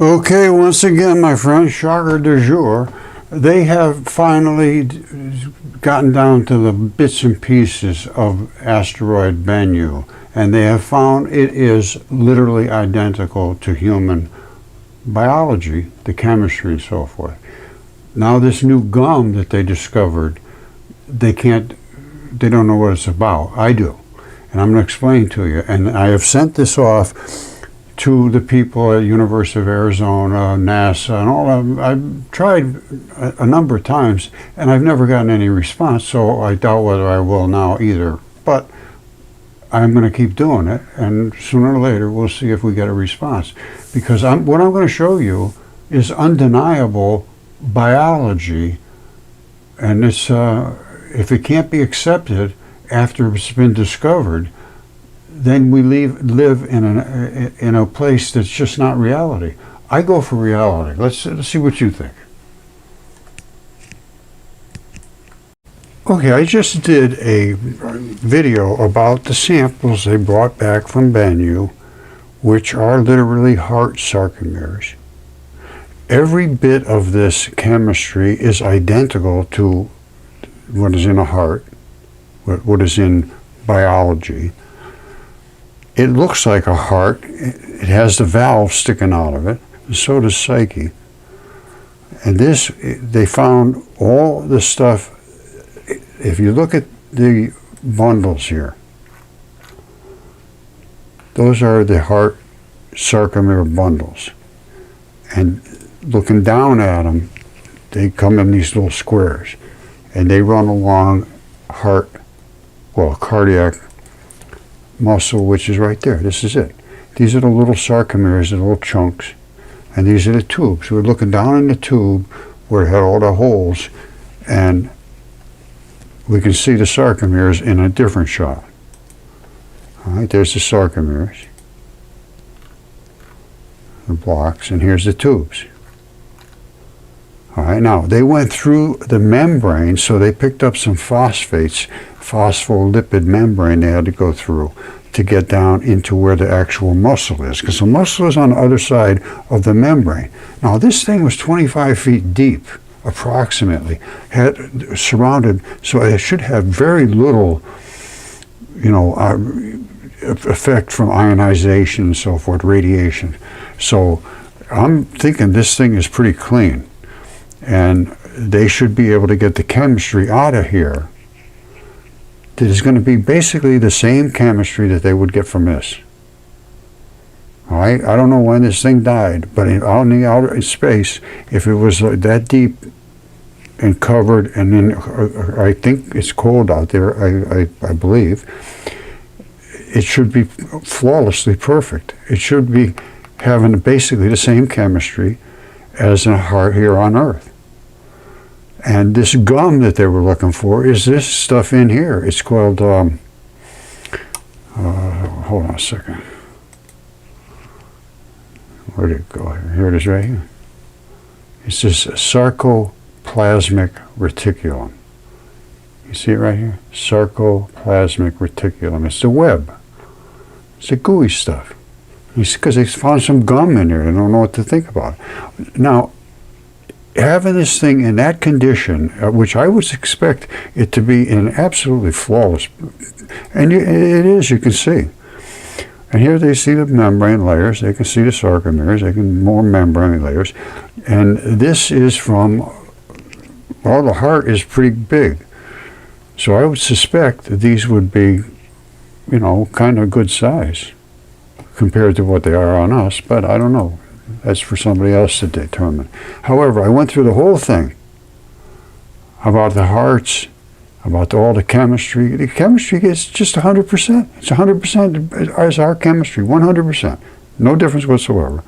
Okay, once again, my friends, shocker du jour, they have finally gotten down to the bits and pieces of Asteroid Bennu, and they have found it is literally identical to human biology, the chemistry and so forth. Now this new gum that they discovered, they don't know what it's about. I do, and I'm going to explain to you. And I have sent this off to the people at University of Arizona, NASA, and all of them. I've tried a number of times, and I've never gotten any response, so I doubt whether I will now either. But I'm going to keep doing it, and sooner or later we'll see if we get a response. Because what I'm going to show you is undeniable biology, and it's if it can't be accepted after it's been discovered, then we live in a place that's just not reality. I go for reality. Let's see what you think. Okay, I just did a video about the samples they brought back from Bennu, which are literally heart sarcomeres. Every bit of this chemistry is identical to what is in a heart, what is in biology. It looks like a heart. It has the valve sticking out of it, and so does Psyche. And this, they found all the stuff. If you look at the bundles here, those are the heart sarcomere bundles. And looking down at them, they come in these little squares, and they run along cardiac muscle, which is right there. This is it. These are the little sarcomeres, the little chunks, and these are the tubes. We're looking down in the tube where it had all the holes, and we can see the sarcomeres in a different shot. All right, there's the sarcomeres, the blocks, and here's the tubes. All right, now they went through the membrane, so they picked up some phosphates, phospholipid membrane they had to go through to get down into where the actual muscle is, because the muscle is on the other side of the membrane. Now this thing was 25 feet deep, approximately, had surrounded, so it should have very little, effect from ionization and so forth, radiation. So I'm thinking this thing is pretty clean, and they should be able to get the chemistry out of here that is going to be basically the same chemistry that they would get from this. All right, I don't know when this thing died, but out in the outer space, if it was that deep and covered, and then I think it's cold out there, I believe, it should be flawlessly perfect. It should be having basically the same chemistry as a heart here on Earth. And this gum that they were looking for is this stuff in here. It's called, hold on a second. Where did it go? Here it is right here. It's this sarcoplasmic reticulum. You see it right here? Sarcoplasmic reticulum. It's the web. It's the gooey stuff. Because they found some gum in there. They don't know what to think about it. Now, having this thing in that condition, which I would expect it to be in absolutely flawless, and it is, you can see. And here they see the membrane layers, they can see the sarcomeres, they can more membrane layers, and this is from, well, the heart is pretty big. So I would suspect that these would be, kind of good size compared to what they are on us, but I don't know. That's for somebody else to determine. However, I went through the whole thing about the hearts, about all the chemistry. The chemistry is just 100%. It's 100% as our chemistry, 100%. No difference whatsoever.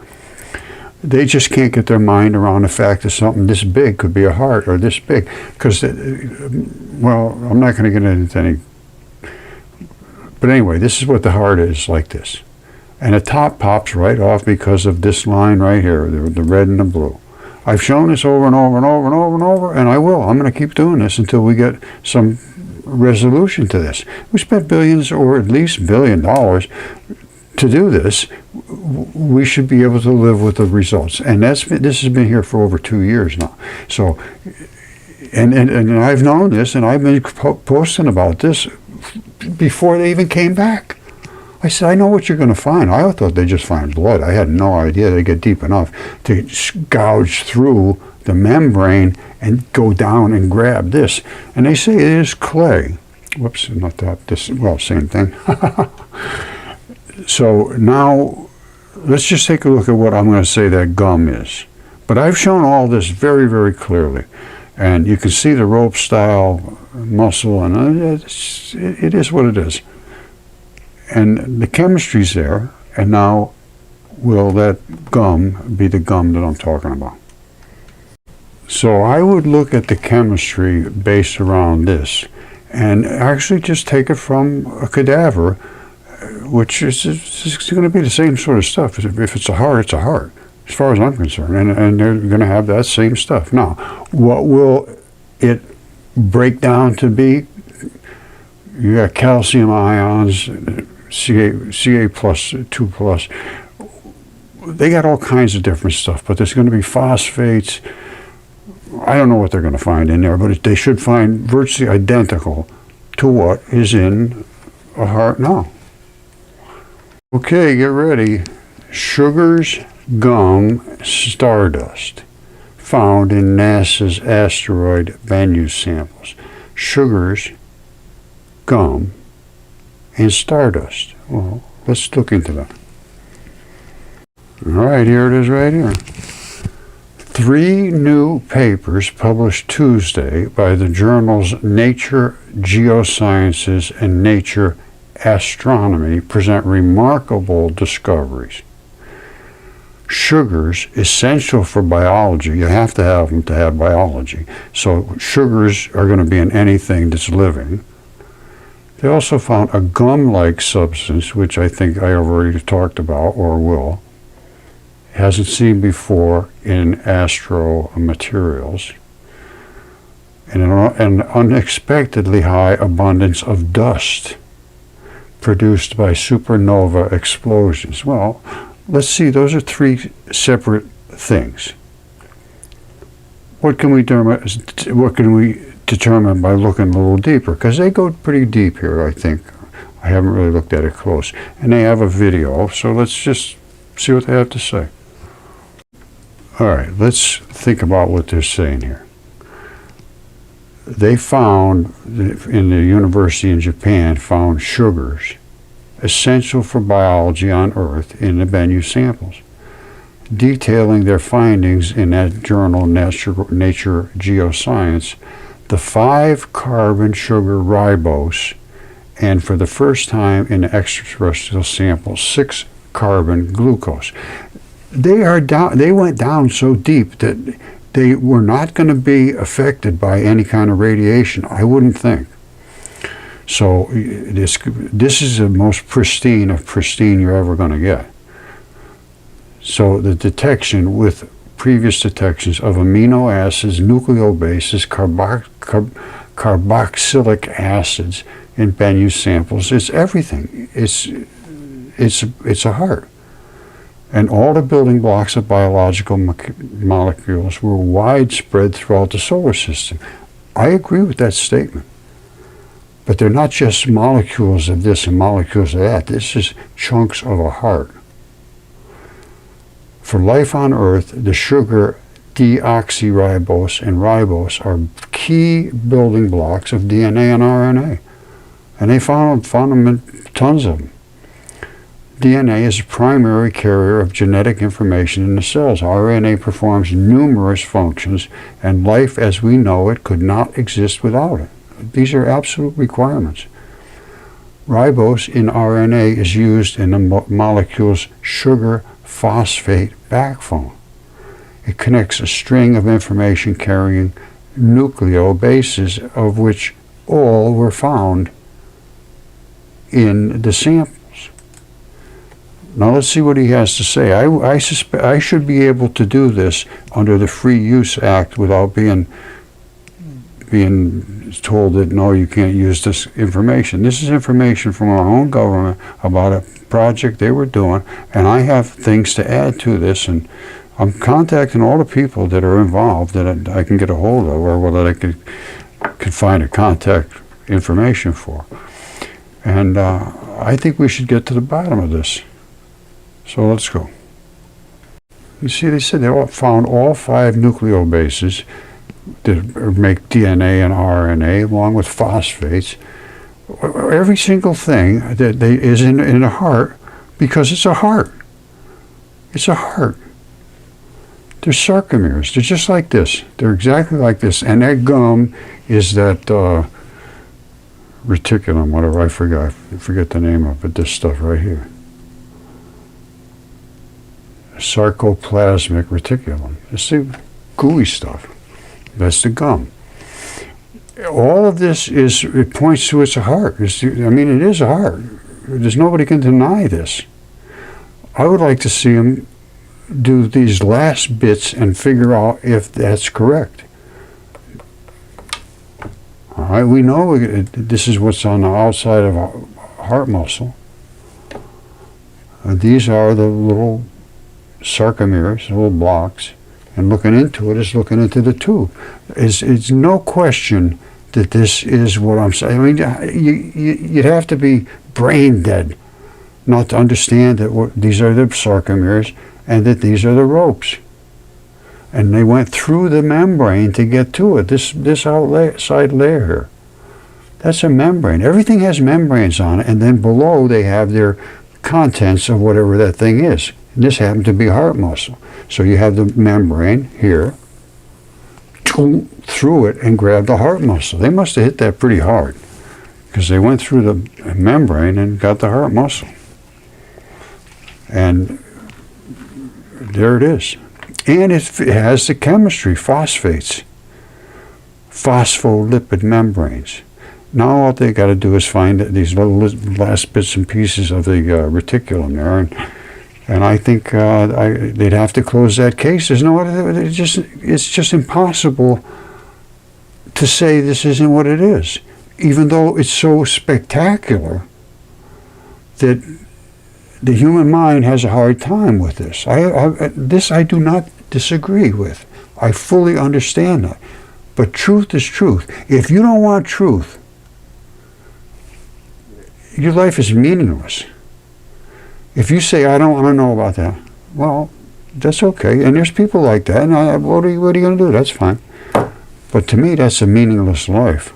They just can't get their mind around the fact that something this big could be a heart, or this big. Because, well, I'm not going to get into any. But anyway, this is what the heart is, like this. And the top pops right off because of this line right here, the red and the blue. I've shown this over and over and over and over and over, and I will. I'm going to keep doing this until we get some resolution to this. We spent billions, or at least $1 billion, to do this, we should be able to live with the results. And this has been here for over 2 years now. So, and I've known this, and I've been posting about this before they even came back. I said, I know what you're going to find. I thought they'd just find blood. I had no idea they'd get deep enough to gouge through the membrane and go down and grab this. And they say it is clay. Whoops, not that. This, well, same thing. So now, let's just take a look at what I'm going to say that gum is. But I've shown all this very, very clearly. And you can see the rope style muscle, and it is what it is. And the chemistry's there, and now will that gum be the gum that I'm talking about? So I would look at the chemistry based around this, and actually just take it from a cadaver, which is going to be the same sort of stuff. If it's a heart, it's a heart, as far as I'm concerned, and they're going to have that same stuff. Now, what will it break down to be? You got calcium ions, Ca plus, 2 plus. They got all kinds of different stuff, but there's going to be phosphates. I don't know what they're going to find in there, but they should find virtually identical to what is in a heart now. Okay, get ready. Sugars, gum, stardust, found in NASA's Asteroid Bennu samples. Sugars, gum, and stardust. Well, let's look into that. All right, here it is right here. 3 new papers published Tuesday by the journals Nature Geosciences and Nature Astronomy present remarkable discoveries. Sugars, essential for biology. You have to have them to have biology. So sugars are going to be in anything that's living. They also found a gum-like substance, which I think I have already talked about, or will. Hasn't seen before in astro materials. And an unexpectedly high abundance of dust produced by supernova explosions. Well, let's see, those are 3 separate things. What can we determine by looking a little deeper? Because they go pretty deep here, I think. I haven't really looked at it close. And they have a video, so let's just see what they have to say. All right, let's think about what they're saying here. They found, in the university in Japan, found sugars essential for biology on Earth in the Bennu samples. Detailing their findings in that journal, Nature Geoscience, the 5-carbon sugar ribose, and for the first time in extraterrestrial samples, 6-carbon glucose. They went down so deep that they were not going to be affected by any kind of radiation, I wouldn't think. So this is the most pristine of pristine you're ever going to get. So the detection with previous detections of amino acids, nucleobases, carboxylic acids in Bennu samples, it's everything. It's a heart. And all the building blocks of biological molecules were widespread throughout the solar system. I agree with that statement. But they're not just molecules of this and molecules of that. This is chunks of a heart. For life on Earth, the sugar deoxyribose and ribose are key building blocks of DNA and RNA. And they found them in tons of them. DNA is a primary carrier of genetic information in the cells. RNA performs numerous functions, and life as we know it could not exist without it. These are absolute requirements. Ribose in RNA is used in the molecule's sugar phosphate backbone. It connects a string of information carrying nucleobases, of which all were found in the samples. Now let's see what he has to say. I suspect I should be able to do this under the Free Use Act without being being told that no, you can't use this information. This is information from our own government about a project they were doing, and I have things to add to this, and I'm contacting all the people that are involved that I can get a hold of, or whether I could find a contact information for. And I think we should get to the bottom of this. So let's go. You see, they said they found all 5 nucleobases that make DNA and RNA, along with phosphates. Every single thing that is in a heart, because it's a heart. It's a heart. They're sarcomeres. They're just like this. They're exactly like this. And that gum is that reticulum, whatever, I forget the name of it, this stuff right here. Sarcoplasmic reticulum. It's the gooey stuff. That's the gum. All of this it points to it's a heart. It is a heart. There's nobody can deny this. I would like to see them do these last bits and figure out if that's correct. All right, we know this is what's on the outside of a heart muscle. These are the little sarcomeres, little blocks, and looking into it is looking into the tube. It's no question that this is what I'm saying. I mean, you'd have to be brain dead not to understand that these are the sarcomeres and that these are the ropes. And they went through the membrane to get to it. This outside layer here, that's a membrane. Everything has membranes on it, and then below they have their contents of whatever that thing is. And this happened to be heart muscle. So you have the membrane here, through it and grabbed the heart muscle. They must have hit that pretty hard, because they went through the membrane and got the heart muscle. And there it is. And it has the chemistry, phosphates, phospholipid membranes. Now all they got to do is find these little last bits and pieces of the reticulum there, and I think they'd have to close that case. There's no other. It's just impossible to say this isn't what it is, even though it's so spectacular that the human mind has a hard time with this. This I do not disagree with. I fully understand that. But truth is truth. If you don't want truth, your life is meaningless. If you say, I don't want to know about that, well, that's okay. And there's people like that. And what are you going to do? That's fine. But to me, that's a meaningless life.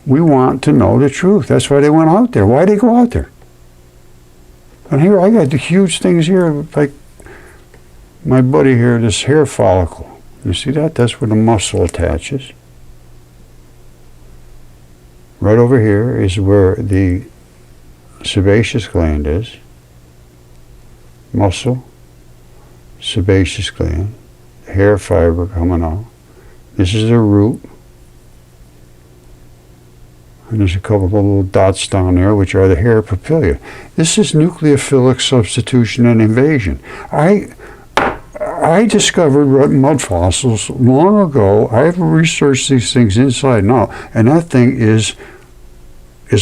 We want to know the truth. That's why they went out there. Why did they go out there? And here, I got the huge things here, like my buddy here, this hair follicle. You see that? That's where the muscle attaches. Right over here is where the sebaceous gland is. Muscle, sebaceous gland, hair fiber coming out. This is the root. And there's a couple of little dots down there, which are the hair papillae. This is nucleophilic substitution and invasion. I discovered mud fossils long ago. I've researched these things inside and out, and that thing is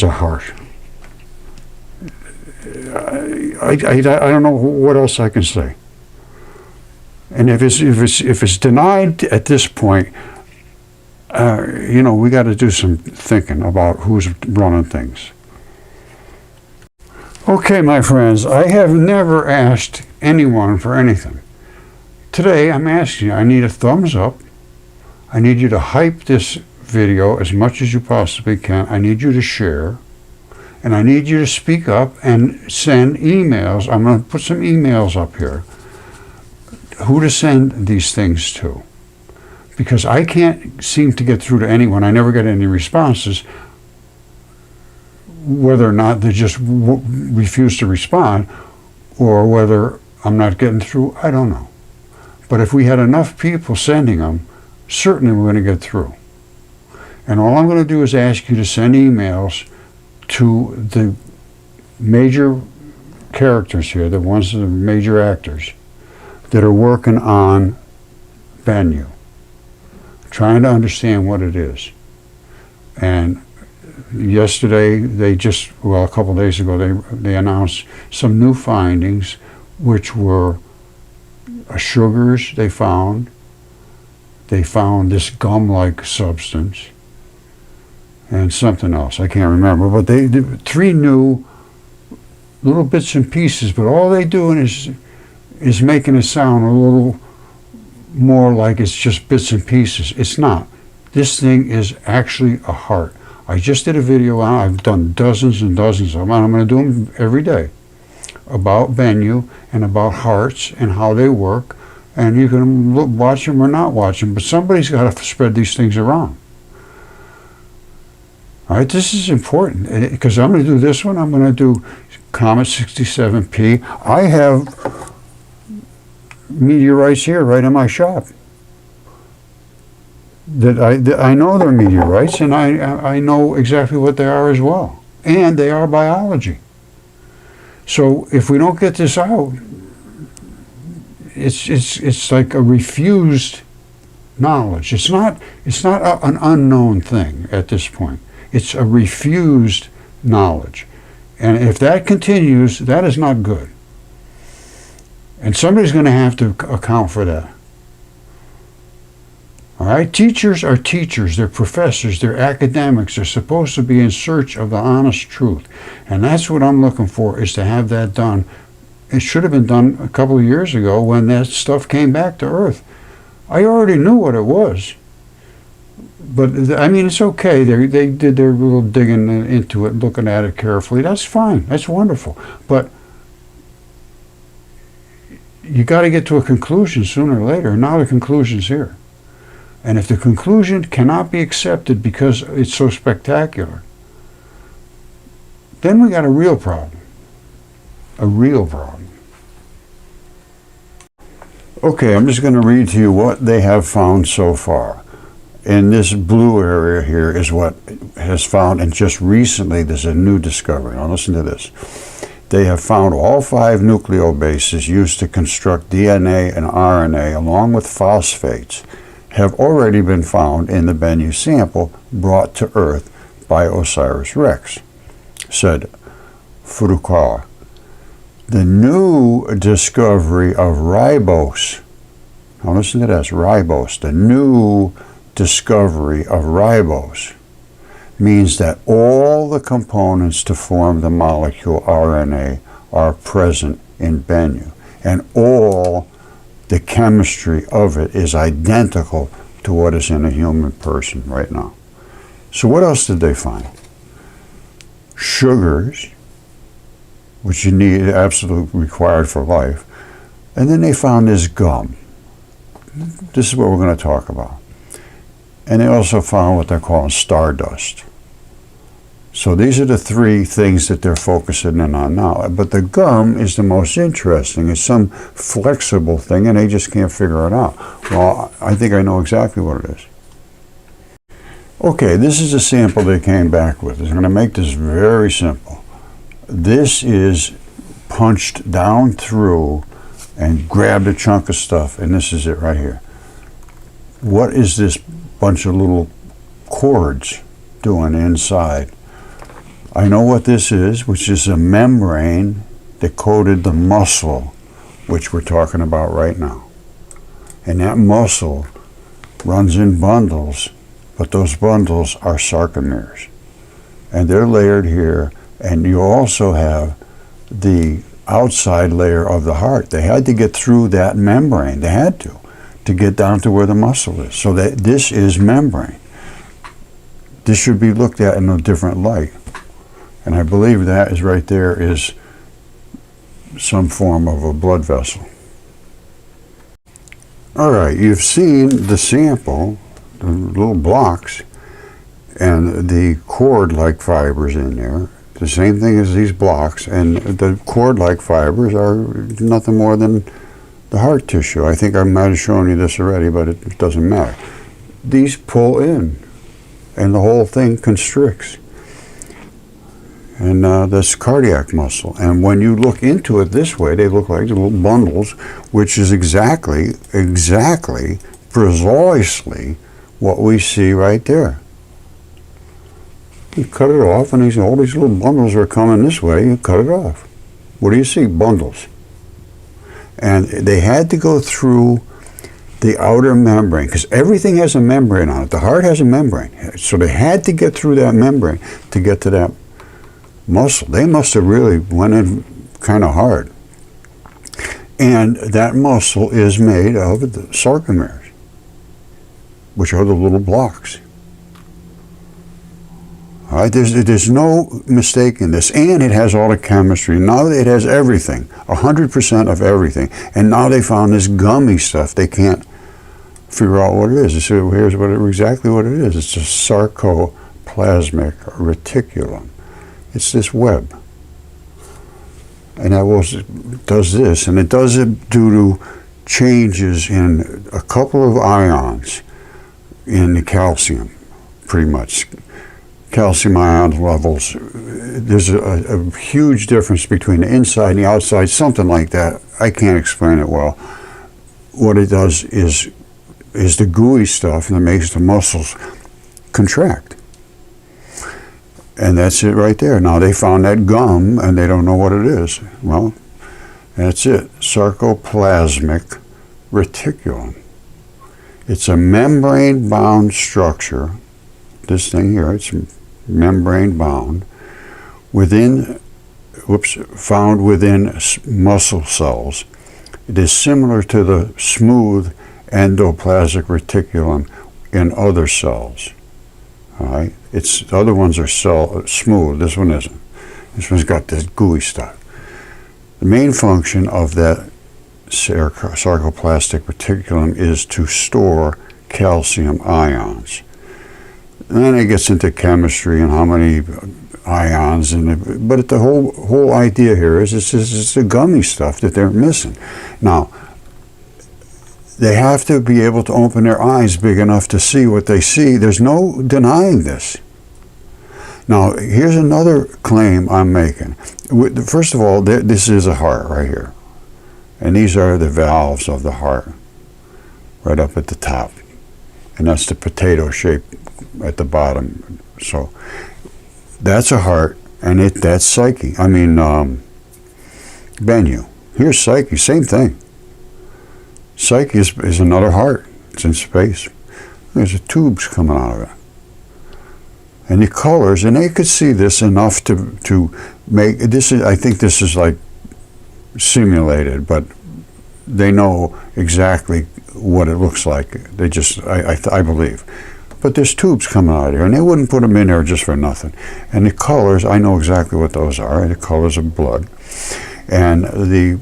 a heart. I don't know what else I can say. And if it's denied at this point, we got to do some thinking about who's running things. Okay, my friends, I have never asked anyone for anything. Today, I'm asking you, I need a thumbs up. I need you to hype this video as much as you possibly can. I need you to share. And I need you to speak up and send emails. I'm going to put some emails up here. Who to send these things to. Because I can't seem to get through to anyone. I never get any responses. Whether or not they just refuse to respond, or whether I'm not getting through, I don't know. But if we had enough people sending them, certainly we're going to get through. And all I'm going to do is ask you to send emails to the major characters here, the ones that are major actors, that are working on Bennu, trying to understand what it is. And yesterday, a couple days ago, they announced some new findings, which were sugars they found. They found this gum-like substance and something else. I can't remember. But they did 3 new little bits and pieces, but all they doing is making it sound a little more like it's just bits and pieces. It's not. This thing is actually a heart. I just did a video on it. I've done dozens and dozens of them, and I'm going to do them every day about Bennu and about hearts and how they work. And you can watch them or not watch them, but somebody's got to spread these things around. All right, this is important because I'm going to do this one. I'm going to do Comet 67P. I have meteorites here right in my shop. That I know they're meteorites, and I know exactly what they are as well, and they are biology. So if we don't get this out, it's like a refused knowledge. It's not an unknown thing at this point. It's a refused knowledge, and if that continues, that is not good. And somebody's going to have to account for that. All right, teachers are teachers, they're professors, they're academics, they're supposed to be in search of the honest truth. And that's what I'm looking for, is to have that done. It should have been done a couple of years ago when that stuff came back to Earth. I already knew what it was. But, I mean, it's okay. They did their little digging into it, looking at it carefully. That's fine. That's wonderful. But you got to get to a conclusion sooner or later. Now the conclusion's here. And if the conclusion cannot be accepted because it's so spectacular, then we got a real problem. A real problem. Okay, I'm just going to read to you what they have found so far. In this blue area here is what has found, and just recently there's a new discovery. Now listen to this. They have found all 5 nucleobases used to construct DNA and RNA, along with phosphates, have already been found in the Bennu sample brought to Earth by OSIRIS-REx, said Furukawa. The new discovery of ribose, now listen to this, ribose, the new discovery of ribose means that all the components to form the molecule RNA are present in Bennu, and all the chemistry of it is identical to what is in a human person right now. So what else did they find? Sugars, which you need, absolutely required for life. And then they found this gum. This is what we're going to talk about. And they also found what they're calling stardust. So these are the 3 things that they're focusing in on now. But the gum is the most interesting. It's some flexible thing, and they just can't figure it out. Well, I think I know exactly what it is. Okay, this is a sample they came back with. I'm going to make this very simple. This is punched down through and grabbed a chunk of stuff, and this is it right here. What is this bunch of little cords doing inside? I know what this is, which is a membrane that coated the muscle, which we're talking about right now. And that muscle runs in bundles, but those bundles are sarcomeres. And they're layered here, and you also have the outside layer of the heart. They had to get through that membrane. They had to get down to where the muscle is. So that this is membrane. This should be looked at in a different light. And I believe that is right there is some form of a blood vessel. All right, you've seen the sample, the little blocks, and the cord-like fibers in there. The same thing as these blocks, and the cord-like fibers are nothing more than the heart tissue. I think I might have shown you this already, but it doesn't matter. These pull in, and the whole thing constricts. And that's cardiac muscle. And when you look into it this way, they look like little bundles, which is exactly, precisely what we see right there. You cut it off, and all these little bundles are coming this way. You cut it off. What do you see? Bundles. And they had to go through the outer membrane, because everything has a membrane on it. The heart has a membrane. So they had to get through that membrane to get to that muscle. They must have really went in kind of hard. And that muscle is made of the sarcomeres, which are the little blocks. All right, there's no mistake in this, and it has all the chemistry. Now it has everything, 100% of everything. And now they found this gummy stuff. They can't figure out what it is. So here's exactly what it is. It's a sarcoplasmic reticulum. It's this web. And that does this, and it does it due to changes in a couple of ions in the calcium, pretty much. Calcium ion levels, there's a huge difference between the inside and the outside, something like that. I can't explain it well. What it does is the gooey stuff that makes the muscles contract. And that's it right there. Now they found that gum, and they don't know what it is. Well, that's it, sarcoplasmic reticulum. It's a membrane-bound structure. This thing here, it's membrane bound found within muscle cells. It is similar to the smooth endoplasmic reticulum in other cells. All right, the other ones are smooth. This one isn't. This one's got this gooey stuff. The main function of that sarcoplasmic reticulum is to store calcium ions. And then it gets into chemistry and how many ions, but the whole idea here is it's the gummy stuff that they're missing. Now, they have to be able to open their eyes big enough to see what they see. There's no denying this. Now, here's another claim I'm making. First of all, this is a heart right here. And these are the valves of the heart, right up at the top. And that's the potato shape at the bottom. So that's a heart, and that's Psyche. Bennu. Here's Psyche, same thing. Psyche is another heart. It's in space. There's tubes coming out of it. And the colors, and they could see this enough to make this. I think this is like simulated, but they know exactly what it looks like. They just, I believe. But there's tubes coming out of here, and they wouldn't put them in there just for nothing. And the colors, I know exactly what those are. The colors of blood, and the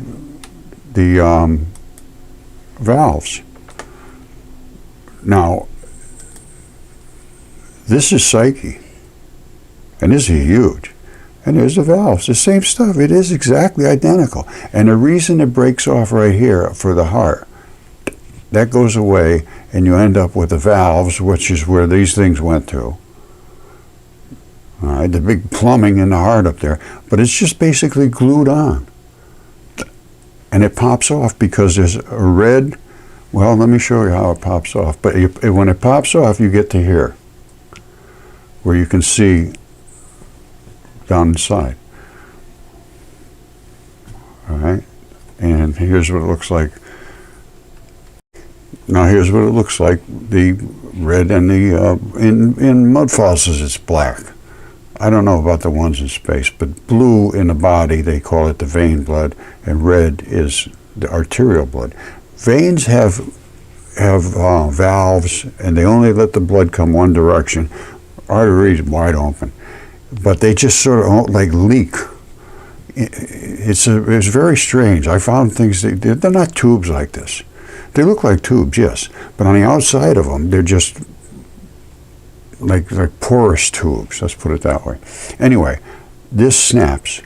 valves. Now, this is Psyche, and this is huge. And there's the valves, the same stuff. It is exactly identical. And the reason it breaks off right here for the heart, that goes away, and you end up with the valves, which is where these things went to. All right, the big plumbing in the heart up there. But it's just basically glued on. And it pops off because there's a red, well, let me show you how it pops off. But when it pops off, you get to here, where you can see down inside. All right, and here's what it looks like. Now here's what it looks like. The red and the in mud fossils it's black. I don't know about the ones in space, but blue in the body, they call it the vein blood, and red is the arterial blood. Veins have valves, and they only let the blood come one direction. Arteries wide open, but they just sort of like leak. It's very strange. I found things they're not tubes like this. They look like tubes, yes, but on the outside of them, they're just like porous tubes. Let's put it that way. Anyway, this snaps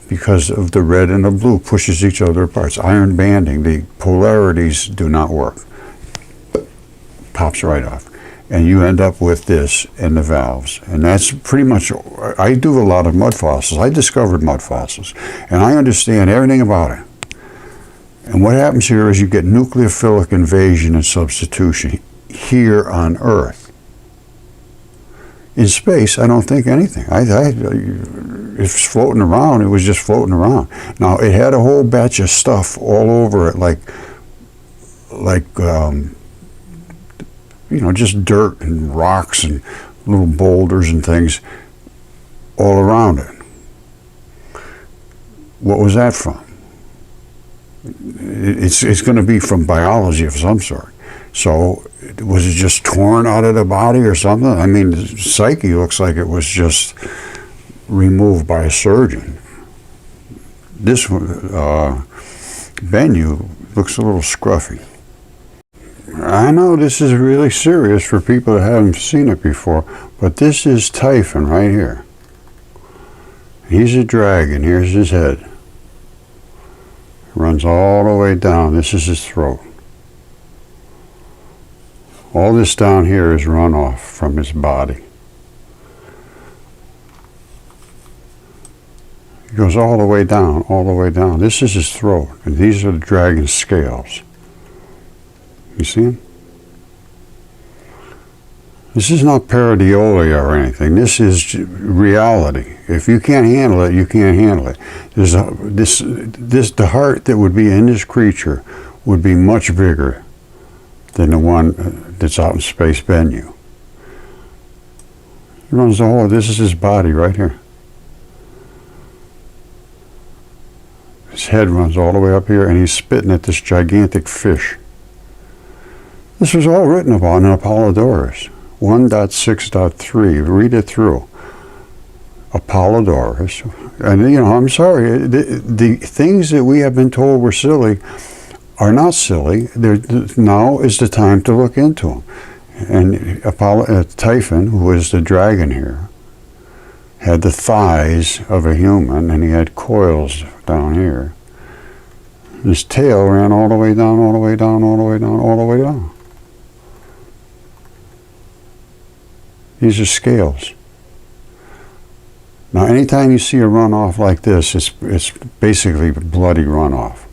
because of the red and the blue pushes each other apart. It's iron banding. The polarities do not work. Pops right off. And you end up with this in the valves. And that's pretty much, I do a lot of mud fossils. I discovered mud fossils. And I understand everything about it. And what happens here is you get nucleophilic invasion and substitution here on Earth. In space, I don't think anything. If it's floating around, it was just floating around. Now, it had a whole batch of stuff all over it, like just dirt and rocks and little boulders and things all around it. What was that from? It's going to be from biology of some sort. So, was it just torn out of the body or something? I mean, Psyche looks like it was just removed by a surgeon. This one, Bennu, looks a little scruffy. I know this is really serious for people that haven't seen it before, but this is Typhon right here. He's a dragon. Here's his head. Runs all the way down. This is his throat. All this down here is runoff from his body. It goes all the way down, all the way down. This is his throat, and these are the dragon's scales. You see him? This is not pareidolia or anything. This is reality. If you can't handle it, you can't handle it. The heart that would be in this creature would be much bigger than the one that's out in space, Bennu. He runs the whole. This is his body right here. His head runs all the way up here, and he's spitting at this gigantic fish. This was all written about in Apollodorus 1.6.3. Read it through. Apollodorus. And I'm sorry, the things that we have been told were silly are not silly. Now is the time to look into them. And Typhon, who is the dragon here, had the thighs of a human, and he had coils down here. And his tail ran all the way down, all the way down, all the way down, all the way down. These are scales. Now, anytime you see a runoff like this, it's basically bloody runoff.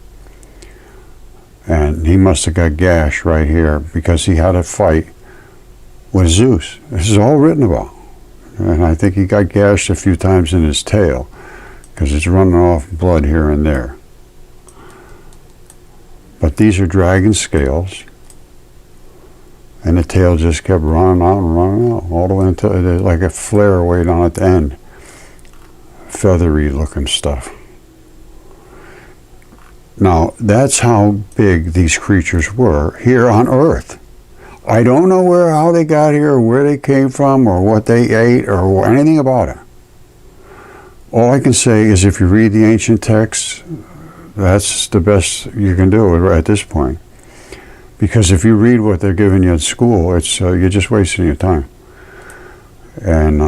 And he must have got gashed right here because he had a fight with Zeus. This is all written about. And I think he got gashed a few times in his tail because it's running off blood here and there. But these are dragon scales. And the tail just kept running out and running out, all the way until like a flare away down at the end. Feathery looking stuff. Now, that's how big these creatures were here on Earth. I don't know how they got here, or where they came from, or what they ate, or anything about it. All I can say is if you read the ancient texts, that's the best you can do at this point. Because if you read what they're giving you at school, it's you're just wasting your time. And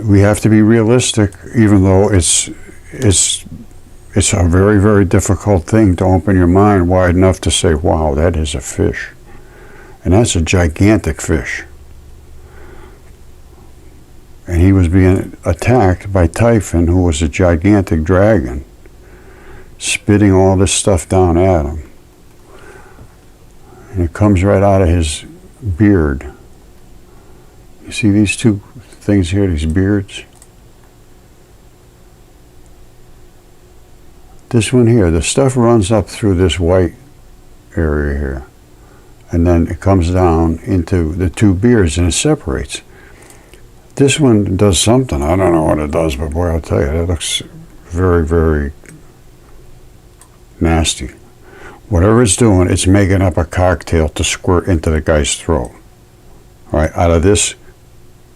we have to be realistic, even though it's a very, very difficult thing to open your mind wide enough to say, wow, that is a fish. And that's a gigantic fish. And he was being attacked by Typhon, who was a gigantic dragon, spitting all this stuff down at him. And it comes right out of his beard. You see these two things here, these beards? This one here, the stuff runs up through this white area here. And then it comes down into the two beards and it separates. This one does something. I don't know what it does, but boy, I'll tell you, it looks very, very nasty. Whatever it's doing, it's making up a cocktail to squirt into the guy's throat. All right, out of this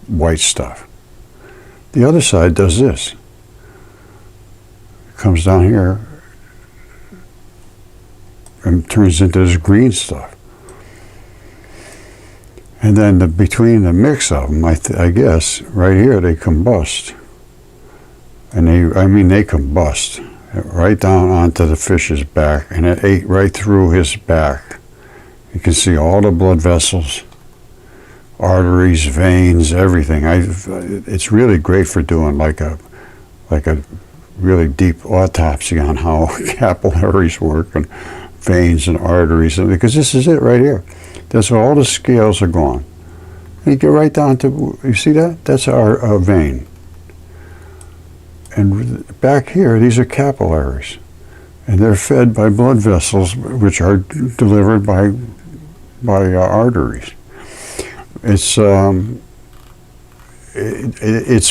white stuff. The other side does this. It comes down here and turns into this green stuff. And then between the mix of them, I guess, right here, they combust. And they combust right down onto the fish's back, and it ate right through his back. You can see all the blood vessels, arteries, veins, everything. It's really great for doing like a really deep autopsy on how capillaries work and veins and arteries, because this is it right here. That's where all the scales are gone. And you get right down to, you see that? That's our vein. And back here, these are capillaries. And they're fed by blood vessels, which are delivered by arteries. It's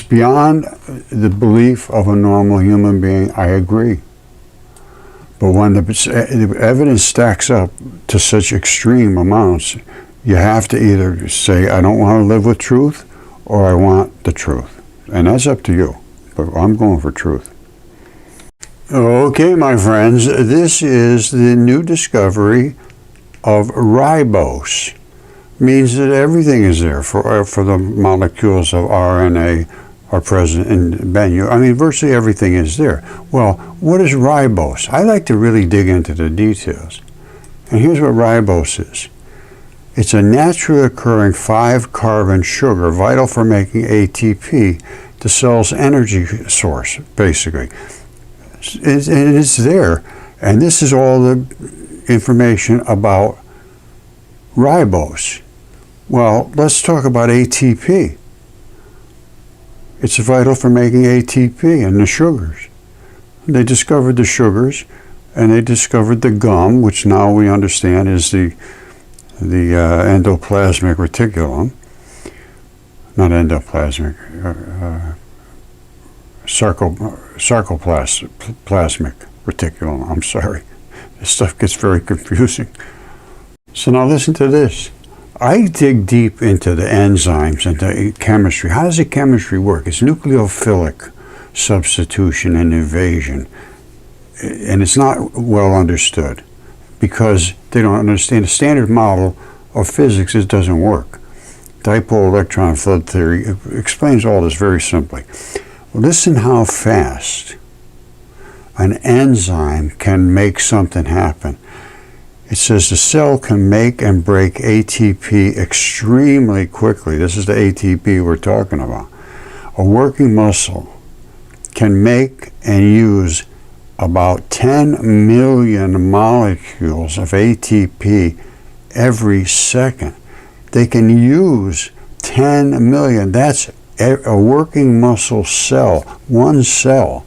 beyond the belief of a normal human being, I agree. But when the evidence stacks up to such extreme amounts, you have to either say, I don't want to live with truth, or I want the truth. And that's up to you. But I'm going for truth. Okay, my friends, this is the new discovery of ribose. Means that everything is there for the molecules of RNA are present in Bennu. I mean, virtually everything is there. Well, what is ribose? I like to really dig into the details. And here's what ribose is. It's a naturally occurring 5-carbon sugar vital for making ATP, the cell's energy source, basically. It's there. And this is all the information about ribose. Well, let's talk about ATP. It's vital for making ATP and the sugars. They discovered the sugars, and they discovered the gum, which now we understand is the endoplasmic reticulum. Not endoplasmic, sarcoplasmic reticulum. I'm sorry. This stuff gets very confusing. So now listen to this. I dig deep into the enzymes and the chemistry. How does the chemistry work? It's nucleophilic substitution and evasion. And it's not well understood because they don't understand the standard model of physics. It doesn't work. Dipole electron flood theory explains all this very simply. Listen how fast an enzyme can make something happen. It says the cell can make and break ATP extremely quickly. This is the ATP we're talking about. A working muscle can make and use about 10 million molecules of ATP every second. They can use 10 million. That's a working muscle cell. One cell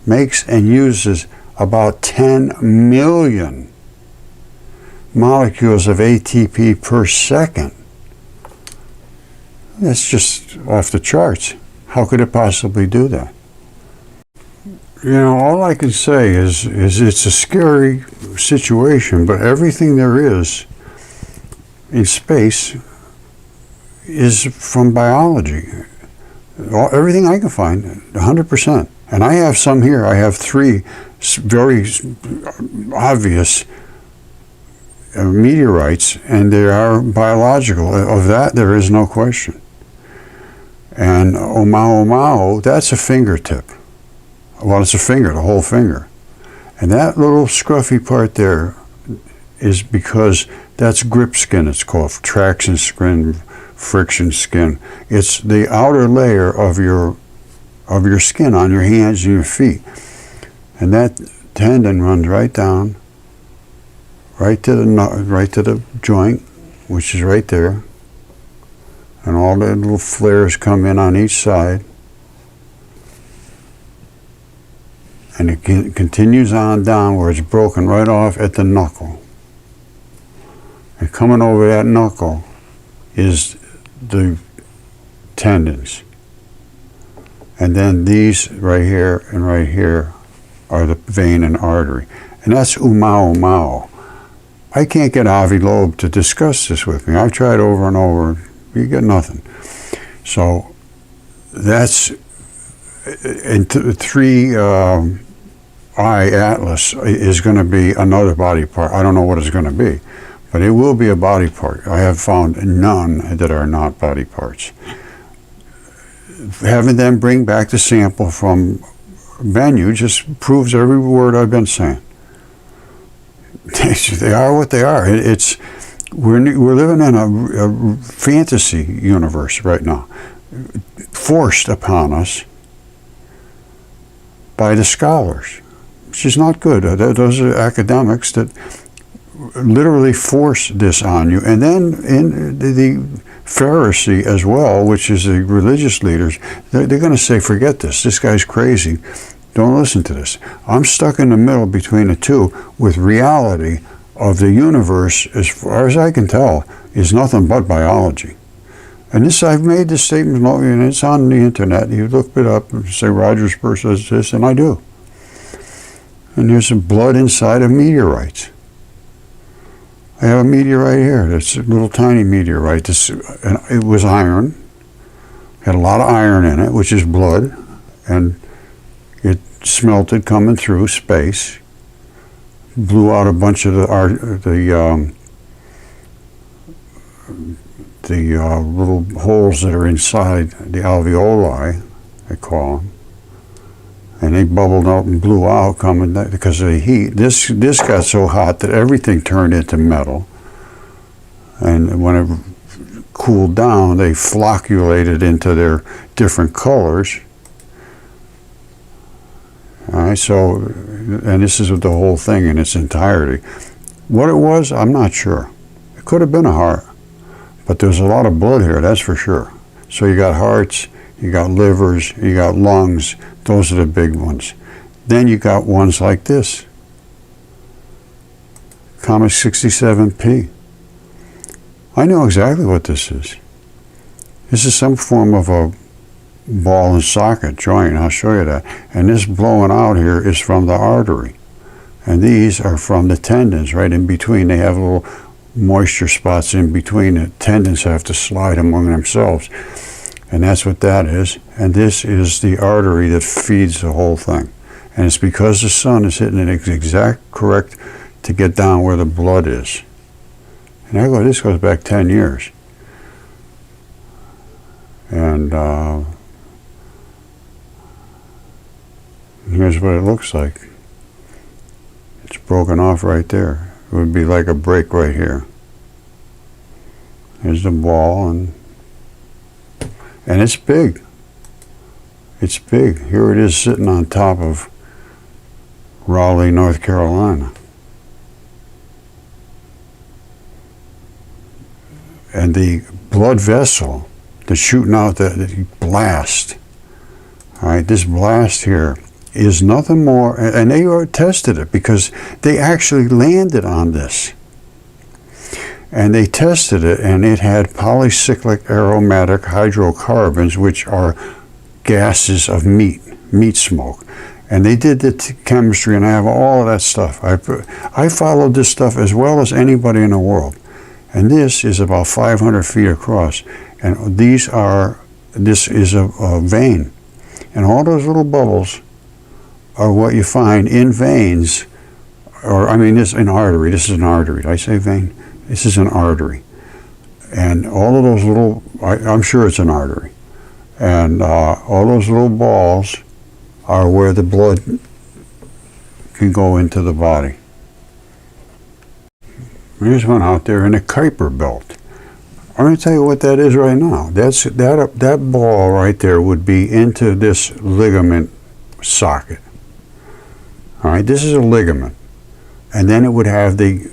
makes and uses about 10 million molecules of ATP per second. That's just off the charts. How could it possibly do that? You know, all I can say is it's a scary situation, but everything there is in space is from biology. Everything I can find, 100%. And I have some here. I have 3 very obvious meteorites, and they are biological. Of that, there is no question. And Oumuamua, that's a fingertip. Well, it's a finger, the whole finger. And that little scruffy part there is because that's grip skin, it's called traction skin, friction skin. It's the outer layer of your skin on your hands and your feet. And that tendon runs right down, right to the joint, which is right there. And all the little flares come in on each side. And it continues on down where it's broken right off at the knuckle. And coming over that knuckle is the tendons. And then these right here and right here are the vein and artery. And that's Oumuamua. I can't get Avi Loeb to discuss this with me. I've tried over and over. You get nothing. So that's in 3I Atlas is going to be another body part. I don't know what it's going to be, but it will be a body part. I have found none that are not body parts. Having them bring back the sample from Bennu just proves every word I've been saying. They are what they are. We're living in a fantasy universe right now, forced upon us by the scholars, which is not good. Those are academics that literally force this on you. And then in the Pharisee as well, which is the religious leaders, they're going to say, forget this. This guy's crazy. Don't listen to this. I'm stuck in the middle between the two with reality of the universe, as far as I can tell, is nothing but biology. And this, I've made this statement, and it's on the internet. You look it up and say Roger Spur says this, and I do. And there's some blood inside of meteorites. I have a meteorite here. That's a little tiny meteorite. And it was iron. Had a lot of iron in it, which is blood, and it smelted coming through space. Blew out a bunch of the little holes that are inside the alveoli, they call them, and they bubbled up and blew out coming because of the heat. This got so hot that everything turned into metal, and when it cooled down, they flocculated into their different colors. All right, so, and this is the whole thing in its entirety. What it was, I'm not sure. It could have been a heart, but there's a lot of blood here, that's for sure. So you got hearts, you got livers, you got lungs. Those are the big ones. Then you got ones like this. Comet 67P. I know exactly what this is. This is some form of a ball and socket joint. I'll show you that. And this blowing out here is from the artery. And these are from the tendons right in between. They have little moisture spots in between. The tendons have to slide among themselves. And that's what that is. And this is the artery that feeds the whole thing. And it's because the sun is hitting it exact correct to get down where the blood is. And this goes back 10 years. And here's what it looks like. It's broken off right there. It would be like a break right here. Here's the ball, and it's big. It's big. Here it is sitting on top of Raleigh, North Carolina. And the blood vessel that's shooting out the blast, all right, this blast here is nothing more, and they tested it because they actually landed on this. And they tested it, and it had polycyclic aromatic hydrocarbons, which are gases of meat smoke. And they did the chemistry, and I have all of that stuff. I followed this stuff as well as anybody in the world. And this is about 500 feet across. And this is a vein. And all those little bubbles are what you find in veins, this is an artery. This is an artery. Did I say vein? This is an artery. And all of those little, I'm sure it's an artery. And all those little balls are where the blood can go into the body. There's one out there in the Kuiper belt. I'm going to tell you what that is right now. That ball right there would be into this ligament socket. All right, this is a ligament. And then it would have the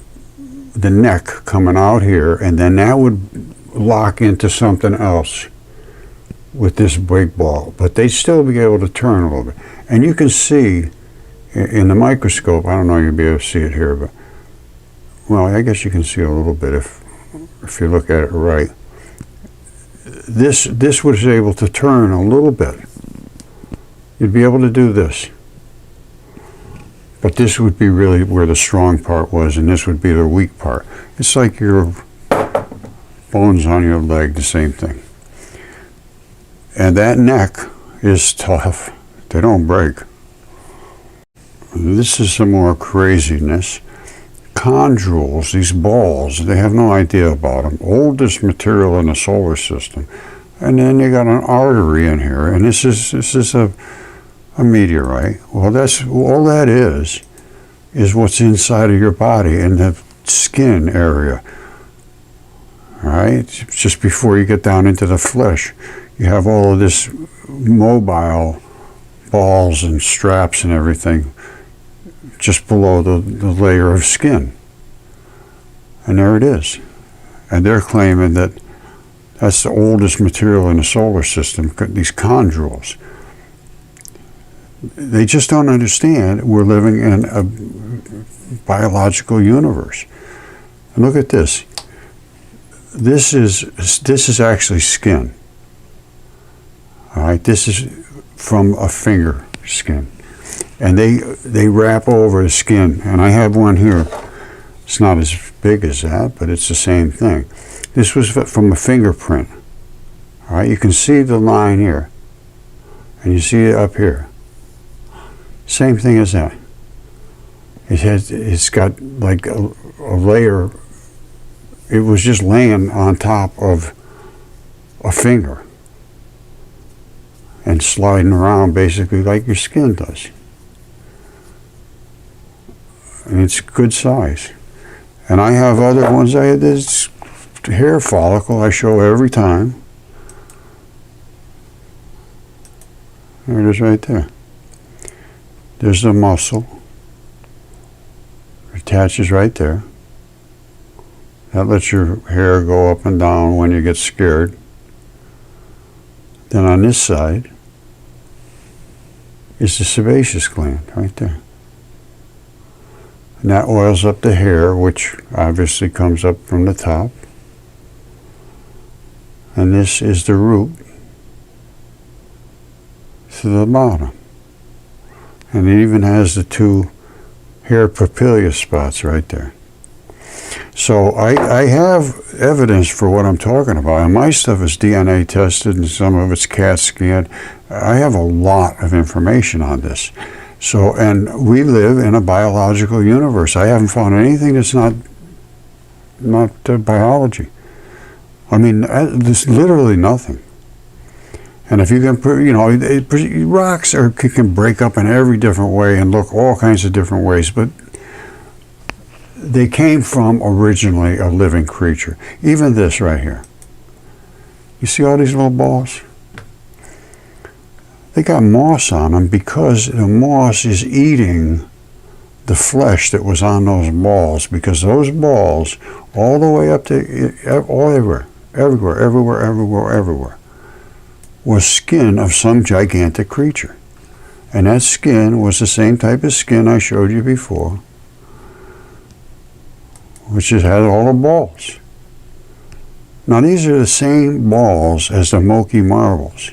neck coming out here, and then that would lock into something else with this big ball. But they'd still be able to turn a little bit. And you can see in the microscope, I don't know if you'll be able to see it here, but, well, I guess you can see a little bit if you look at it right. This was able to turn a little bit. You'd be able to do this. But this would be really where the strong part was, and this would be the weak part. It's like your bones on your leg, the same thing. And that neck is tough. They don't break. This is some more craziness. Chondrules, these balls, they have no idea about them. Oldest material in the solar system. And then you got an artery in here, and this is a meteorite. Well, that's all that is what's inside of your body in the skin area. All right, just before you get down into the flesh, you have all of this mobile balls and straps and everything just below the layer of skin. And there it is. And they're claiming that that's the oldest material in the solar system, these chondrules. They just don't understand we're living in a biological universe. And look at this. This is actually skin. All right, this is from a finger skin. And they wrap over the skin. And I have one here. It's not as big as that, but it's the same thing. This was from a fingerprint. All right, you can see the line here. And you see it up here. Same thing as that. It's got like a layer. It was just laying on top of a finger and sliding around basically like your skin does. And it's good size. And I have other ones. I had this hair follicle I show every time. There it is right there. There's the muscle. It attaches right there. That lets your hair go up and down when you get scared. Then on this side is the sebaceous gland right there. And that oils up the hair, which obviously comes up from the top. And this is the root to the bottom. And it even has the two hair papilla spots right there. So I have evidence for what I'm talking about. And my stuff is DNA tested and some of it's CAT scanned. I have a lot of information on this. So, and we live in a biological universe. I haven't found anything that's not biology. I mean, there's literally nothing. And if you can, rocks can break up in every different way and look all kinds of different ways, but they came from originally a living creature. Even this right here. You see all these little balls? They got moss on them because the moss is eating the flesh that was on those balls, because those balls, all the way up to everywhere, was skin of some gigantic creature. And that skin was the same type of skin I showed you before, which just had all the balls. Now these are the same balls as the Moki marbles.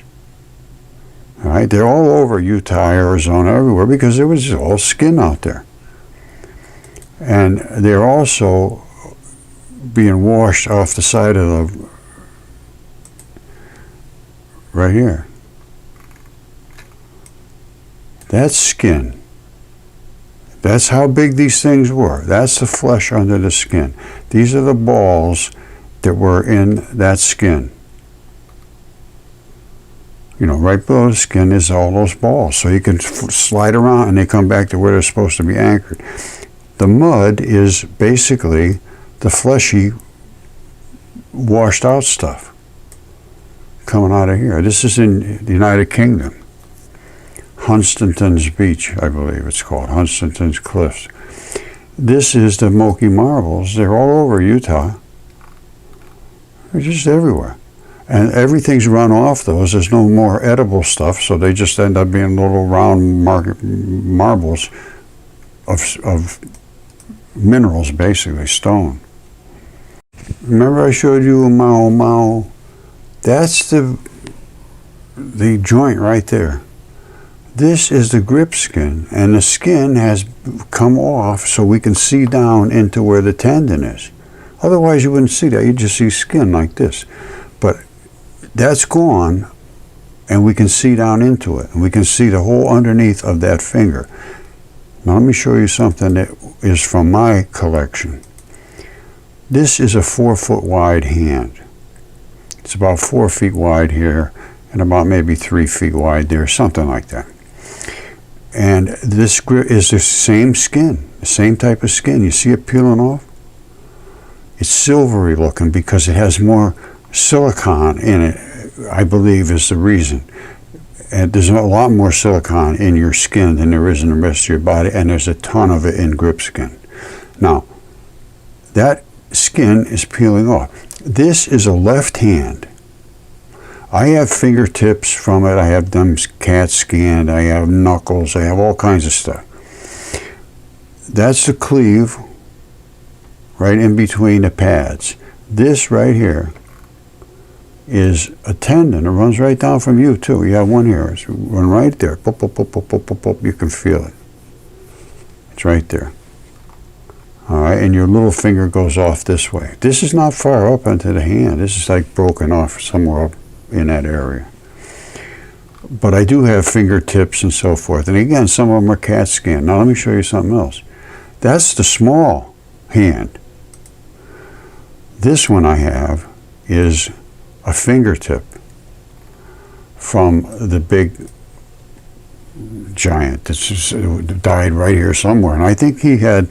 All right, they're all over Utah, Arizona, everywhere, because there was all skin out there. And they're also being washed off the side of the, right here. That's skin. That's how big these things were. That's the flesh under the skin. These are the balls that were in that skin. You know, right below the skin is all those balls. So you can slide around and they come back to where they're supposed to be anchored. The mud is basically the fleshy, washed out stuff coming out of here. This is in the United Kingdom. Hunstanton's Beach, I believe it's called, Hunstanton's Cliffs. This is the Moki marbles. They're all over Utah. They're just everywhere. And everything's run off those. There's no more edible stuff, so they just end up being little round marbles of minerals, basically, stone. Remember I showed you a Mao? That's the joint right there. This is the grip skin, and the skin has come off so we can see down into where the tendon is. Otherwise you wouldn't see that. You'd just see skin like this. But that's gone, and we can see down into it, and we can see the whole underneath of that finger. Now let me show you something that is from my collection. This is a 4-foot wide hand. It's about 4 feet wide here, and about maybe 3 feet wide there, something like that. And this is the same skin, the same type of skin. You see it peeling off? It's silvery looking because it has more silicon in it, I believe, is the reason. And there's a lot more silicon in your skin than there is in the rest of your body, and there's a ton of it in grip skin. Now, that skin is peeling off. This is a left hand. I have fingertips from it. I have them CAT scanned. I have knuckles. I have all kinds of stuff. That's the cleave right in between the pads. This right here is a tendon. It runs right down from you too. You have one here. It's run right there. Pop, pop, pop, pop, pop, pop, pop. You can feel it. It's right there. All right, and your little finger goes off this way. This is not far up into the hand. This is like broken off somewhere up in that area. But I do have fingertips and so forth. And again, some of them are CAT scan. Now let me show you something else. That's the small hand. This one I have is a fingertip from the big giant that died right here somewhere. And I think he had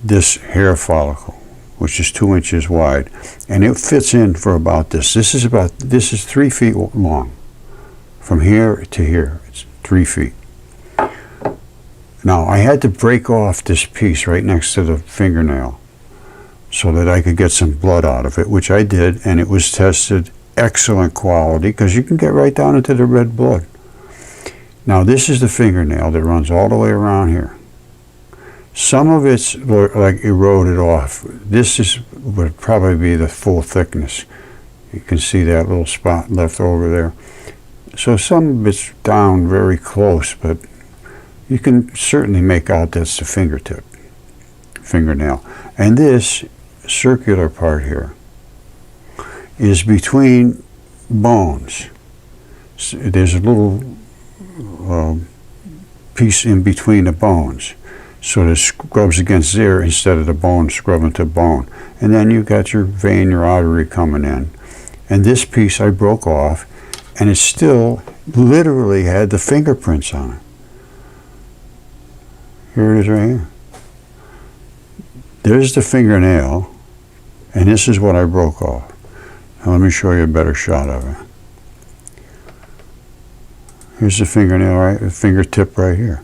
this hair follicle, which is 2 inches wide, and it fits in for about this. This is 3 feet long. From here to here, it's 3 feet. Now, I had to break off this piece right next to the fingernail so that I could get some blood out of it, which I did, and it was tested excellent quality, because you can get right down into the red blood. Now, this is the fingernail that runs all the way around here. Some of it's like eroded off. This would probably be the full thickness. You can see that little spot left over there. So some of it's down very close, but you can certainly make out that's the fingernail. And this circular part here is between bones. So there's a little piece in between the bones. So it scrubs against there instead of the bone scrubbing to bone. And then you got your vein, your artery coming in. And this piece I broke off, and it still literally had the fingerprints on it. Here it is right here. There's the fingernail, and this is what I broke off. Now let me show you a better shot of it. Here's the fingernail, right? The fingertip right here.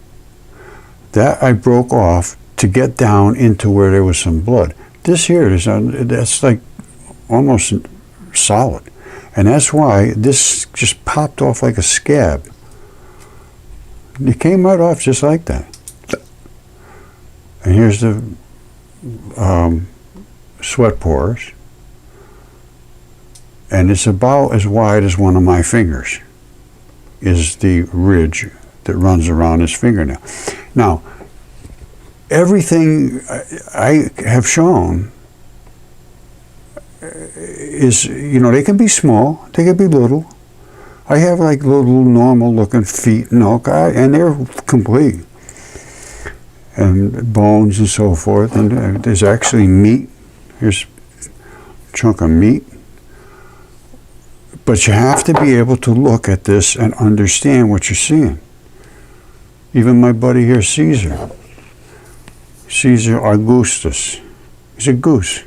That I broke off to get down into where there was some blood. This here, that's like almost solid. And that's why this just popped off like a scab. It came right off just like that. And here's the sweat pores. And it's about as wide as one of my fingers is the ridge that runs around his fingernail. Now, everything I have shown is, they can be small, they can be little. I have like little normal looking feet and all, and they're complete. And bones and so forth, and there's actually meat. Here's a chunk of meat. But you have to be able to look at this and understand what you're seeing. Even my buddy here, Caesar Augustus, he's a goose.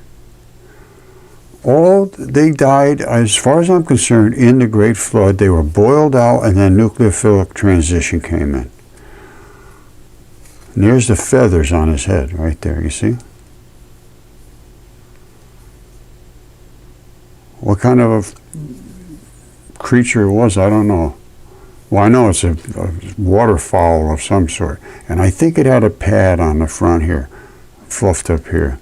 They died, as far as I'm concerned, in the Great Flood. They were boiled out, and then nucleophilic transition came in. And there's the feathers on his head right there, you see? What kind of a creature it was, I don't know. Well, I know it's a waterfowl of some sort. And I think it had a pad on the front here, fluffed up here.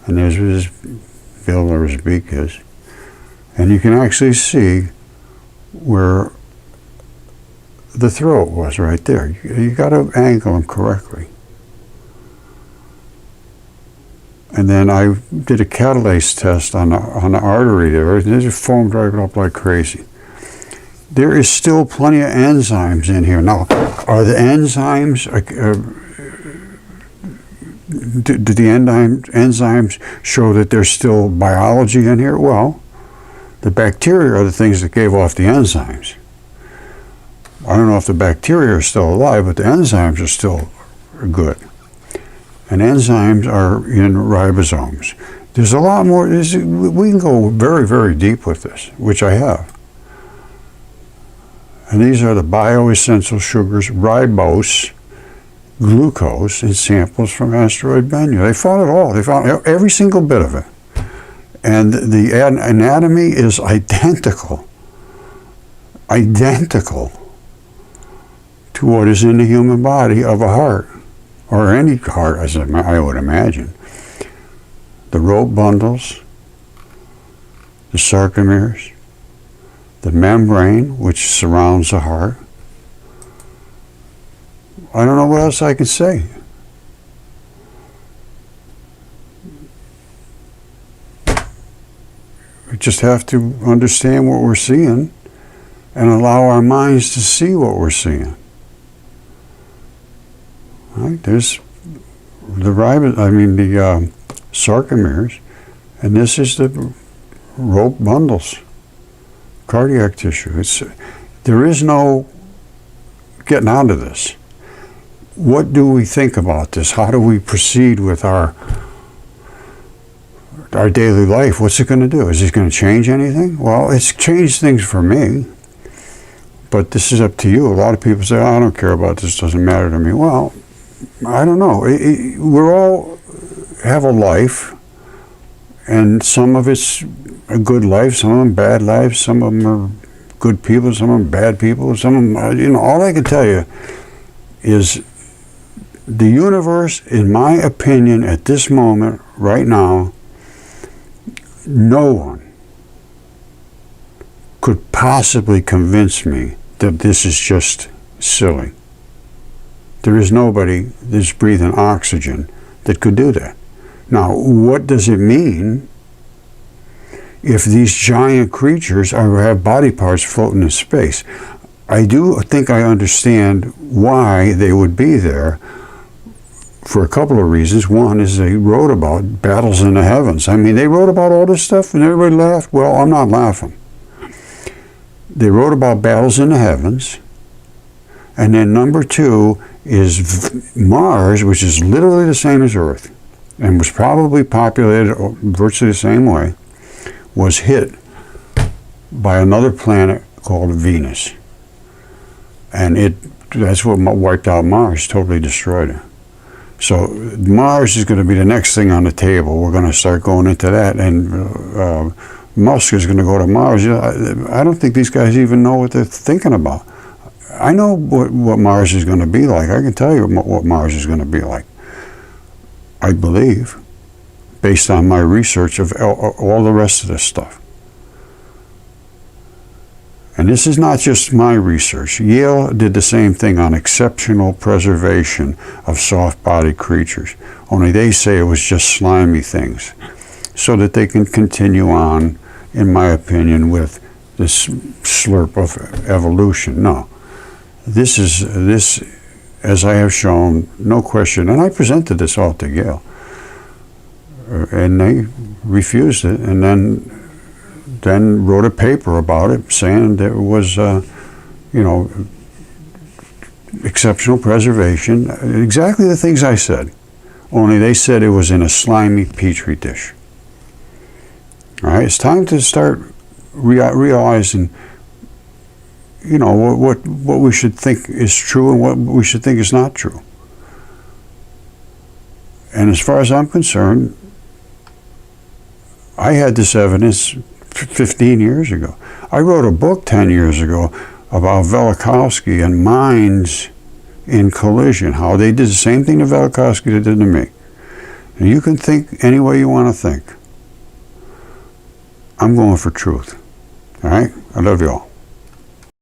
And there's his bill or his beak is. And you can actually see where the throat was right there. You got to angle them correctly. And then I did a catalase test on the artery there, and it just foamed right up like crazy. There is still plenty of enzymes in here. Now, are the enzymes, do the enzymes show that there's still biology in here? Well, the bacteria are the things that gave off the enzymes. I don't know if the bacteria are still alive, but the enzymes are still good. And enzymes are in ribosomes. There's a lot more. We can go very, very deep with this, which I have. And these are the bioessential sugars, ribose. glucose in samples from Asteroid Bennu. They found it all. They found every single bit of it. And the anatomy is identical to what is in the human body of a heart, or any heart, as I would imagine. The rope bundles, the sarcomeres, the membrane which surrounds the heart. I don't know what else I can say. We just have to understand what we're seeing and allow our minds to see what we're seeing. Right? There's the sarcomeres, and this is the rope bundles, cardiac tissue. There is no getting out of this. What do we think about this? How do we proceed with our daily life? What's it going to do? Is it going to change anything? Well, it's changed things for me, but this is up to you. A lot of people say, I don't care about this, doesn't matter to me. Well, I don't know. We're all have a life, and some of it's a good life, some of them bad lives, some of them are good people, some of them bad people, some of them, all I can tell you is the universe, in my opinion, at this moment, right now, no one could possibly convince me that this is just silly. There is nobody that's breathing oxygen that could do that. Now, what does it mean if these giant creatures have body parts floating in space? I do think I understand why they would be there for a couple of reasons. One is they wrote about battles in the heavens. I mean, they wrote about all this stuff and everybody laughed. Well, I'm not laughing. They wrote about battles in the heavens. And then number two is Mars, which is literally the same as Earth and was probably populated virtually the same way, was hit by another planet called Venus. And that's what wiped out Mars, totally destroyed it. So Mars is going to be the next thing on the table. We're going to start going into that. And Musk is going to go to Mars. I don't think these guys even know what they're thinking about. I know what Mars is going to be like. I can tell you what Mars is going to be like. I believe, based on my research of all the rest of this stuff. And this is not just my research. Yale did the same thing on exceptional preservation of soft-bodied creatures. Only they say it was just slimy things, so that they can continue on, in my opinion, with this slurp of evolution. No. This, as I have shown, no question, and I presented this all to Yale, and they refused it, and then wrote a paper about it saying there was, exceptional preservation, exactly the things I said, only they said it was in a slimy petri dish. All right, it's time to start realizing, what we should think is true and what we should think is not true. And as far as I'm concerned, I had this evidence 15 years ago. I wrote a book 10 years ago about Velikovsky and minds in collision, how they did the same thing to Velikovsky that did to me. And you can think any way you want to think. I'm going for truth. All right? I love you all.